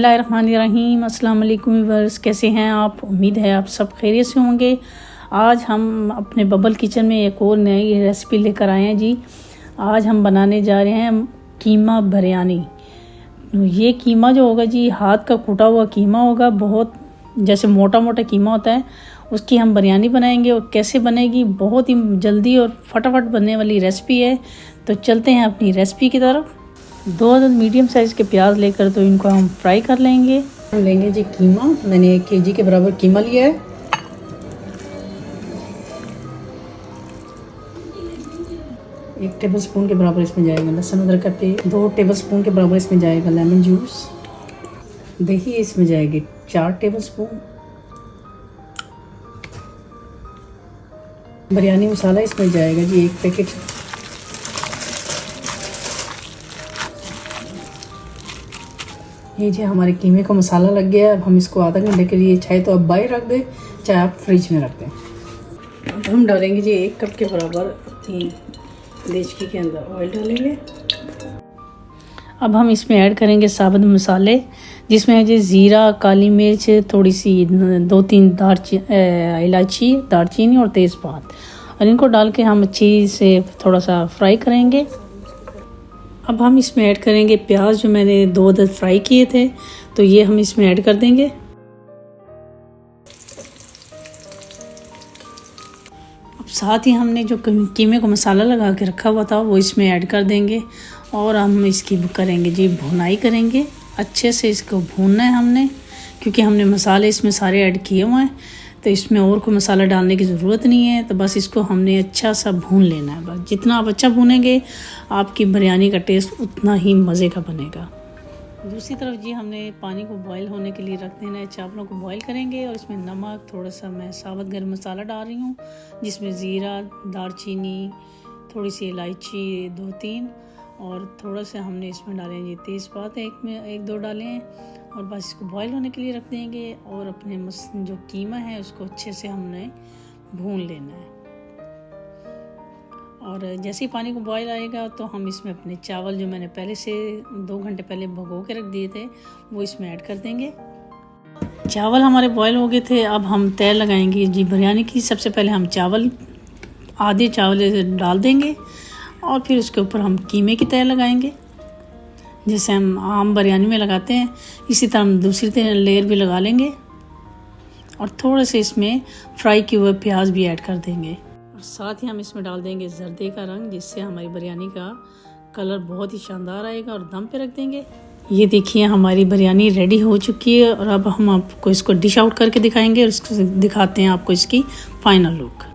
बिस्मिल्लाहिर्रहमानिर्रहीम। अस्सलाम वालेकुम व्यूअर्स, कैसे हैं आप? उम्मीद है आप सब खैरियत से होंगे। आज हम अपने बबल किचन में एक और नई रेसिपी लेकर आए हैं जी। आज हम बनाने जा रहे हैं कीमा बिरयानी। ये कीमा जो होगा जी, हाथ का कूटा हुआ कीमा होगा, बहुत जैसे मोटा मोटा कीमा होता है, उसकी हम बिरयानी बनाएंगे। और कैसे बनेगी, बहुत ही जल्दी और फटाफट बनने वाली रेसिपी है। तो चलते हैं अपनी रेसिपी की तरफ। 2 मीडियम साइज़ के प्याज लेकर तो इनको हम फ्राई कर लेंगे। हम लेंगे जी कीमा। मैंने 1 केजी के बराबर कीमा लिया है। एक टेबलस्पून के बराबर इसमें जाएगा लहसुन अदरक का पेस्ट। 2 टेबलस्पून के बराबर इसमें जाएगा लेमन जूस। दही इसमें जाएगी 4 टेबलस्पून। बिरयानी मसाला इसमें जाएगा जी 1 पैकेट। ये जी हमारे कीमे को मसाला लग गया है। अब हम इसको आधा घंटे के लिए, चाहे तो आप बाहर रख दें, चाहे आप फ्रिज में रख दें। अब हम डालेंगे जी 1 कप के बराबर अपनी देचकी के अंदर ऑयल डालेंगे। अब हम इसमें ऐड करेंगे साबुत मसाले, जिसमें है जी ज़ीरा, काली मिर्च, थोड़ी सी 2-3 इलायची, दालचीनी और तेज़पात, और इनको डाल के हम अच्छी से थोड़ा सा फ्राई करेंगे। अब हम इसमें ऐड करेंगे प्याज, जो मैंने 2 अदद फ्राई किए थे, तो ये हम इसमें ऐड कर देंगे। अब साथ ही हमने जो कीमे को मसाला लगा के रखा हुआ था वो इसमें ऐड कर देंगे, और हम इसकी करेंगे जी भुनाई करेंगे। अच्छे से इसको भूनना है हमने, क्योंकि हमने मसाले इसमें सारे ऐड किए हुए हैं, तो इसमें और कोई मसाला डालने की ज़रूरत नहीं है। तो बस इसको हमने अच्छा सा भून लेना है। बस जितना आप अच्छा भूनेंगे, आपकी बिरयानी का टेस्ट उतना ही मज़े का बनेगा। दूसरी तरफ जी हमने पानी को बॉईल होने के लिए रख देना है। चावलों को बॉईल करेंगे, और इसमें नमक, थोड़ा सा मैं साबुत गरम मसाला डाल रही हूँ, जिसमें ज़ीरा, दालचीनी, थोड़ी सी इलायची 2-3, और थोड़ा सा हमने इसमें डाले हैं जी तेज़पात 1-2 डाले हैं। और बस इसको बॉईल होने के लिए रख देंगे, और अपने जो कीमा है उसको अच्छे से हमने भून लेना है। और जैसे ही पानी को बॉईल आएगा, तो हम इसमें अपने चावल, जो मैंने पहले से 2 घंटे पहले भिगो के रख दिए थे, वो इसमें ऐड कर देंगे। चावल हमारे बॉईल हो गए थे। अब हम तय लगाएंगे जी बिरयानी की। सबसे पहले हम आधे चावल डाल देंगे, और फिर उसके ऊपर हम कीमे की तय लगाएंगे, जैसे हम आम बिरयानी में लगाते हैं। इसी तरह हम दूसरी लेयर भी लगा लेंगे, और थोड़े से इसमें फ्राई किए हुए प्याज भी ऐड कर देंगे। और साथ ही हम इसमें डाल देंगे जर्दे का रंग, जिससे हमारी बिरयानी का कलर बहुत ही शानदार आएगा, और दम पे रख देंगे। ये देखिए हमारी बिरयानी रेडी हो चुकी है, और अब हम आपको इसको डिश आउट करके दिखाएंगे, और इसको दिखाते हैं आपको इसकी फाइनल लुक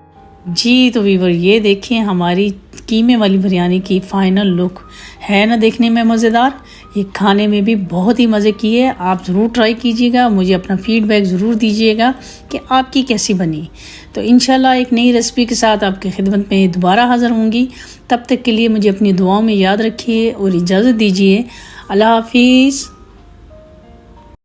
जी। तो व्यूअर, ये देखिए हमारी कीमे वाली बिरयानी की फाइनल लुक है ना, देखने में मज़ेदार। ये खाने में भी बहुत ही मज़े की है। आप ज़रूर ट्राई कीजिएगा, मुझे अपना फीडबैक ज़रूर दीजिएगा कि आपकी कैसी बनी। तो इंशाल्लाह एक नई रेसिपी के साथ आपकी खिदमत में दोबारा हाज़िर होंगी। तब तक के लिए मुझे अपनी दुआओं में याद रखिए, और इजाज़त दीजिए। अल्लाह हाफिज़।